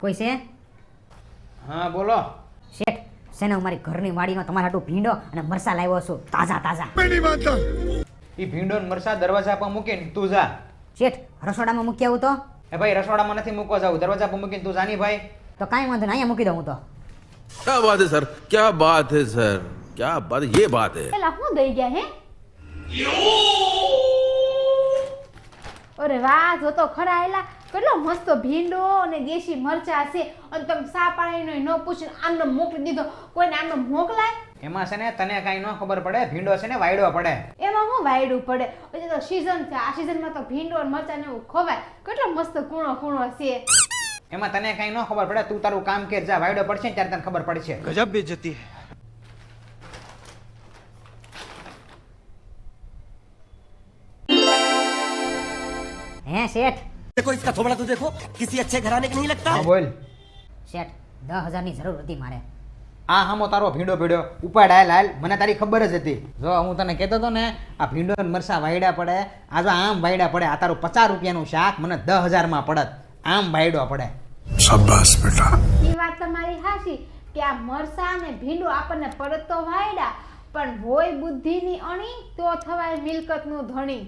કોઈ છે? હા બોલો. શેઠ સેને હું મારી ઘરની વાડીમાં તમારા હાટુ ભીંડો અને મરસા લાવ્યો છું, તાજા તાજા. ઈ ભીંડો ને મરસા દરવાજા પર મૂકીને તું જા. શેઠ રસોડામાં મૂકી આવું તો? એ ભાઈ રસોડામાં નથી મૂકવા જાવ, દરવાજા પર મૂકીને તું જાની ભાઈ. તો કાંઈ વાંધો નહીં, અહીંયા મૂકી દઉં હું તો. क्या बात है सर, क्या बात है सर, क्या बात, ये बात है. પેલા હું દઈ ગયા હે? અરે વાહ, જો તો ખરા એલા કેટલો મસ્ત ભીંડો અને દેશી મરચા છે, અને તમે સા પાણીનો ન પૂછીને આમને મોકલી દીધો. કોઈને આમને મોકલાય? એમાં છે ને તને કાંઈ ન ખબર પડે, ભીંડો છે ને વાયડો પડે. એમાં હું વાયડું પડે? હજી તો સીઝન છે, આ સીઝનમાં તો ભીંડો અને મરચા ને એવું ખવાય. કેટલો મસ્ત કૂણો કૂણો છે. એમાં તને કાંઈ ન ખબર પડે, તું તારું કામ કે જા, વાયડો પડશે ને ત્યારે તને ખબર પડશે. गजब बेइज्जती है. હે શેઠ? देखो इसका थोबड़ा तो देखो, किसी अच्छे घराने का नहीं लगता હા है? બોલ. શેઠ 10,000 ની જરૂર હતી મારે. આ હામો તારો ભીંડો પીડ્યો, ઉપાડ હાલ હાલ, મને તારી ખબર જ હતી. જો હું તને કહેતો હતો ને, આ ભીંડો ને મરસા વાયડા પડે, આ જો આમ વાયડા પડે, આ તારું 50 રૂપિયાનું શાક મને 10,000 માં પડત, આમ વાયડો પડે. शाबाश बेटा. એ વાત તમારી હાચી કે આ મરસા અને ભીંડો આપણને પરત તો વાયડા, પણ હોય બુદ્ધિની અણી તો થવાય મિલકતનું ધણી.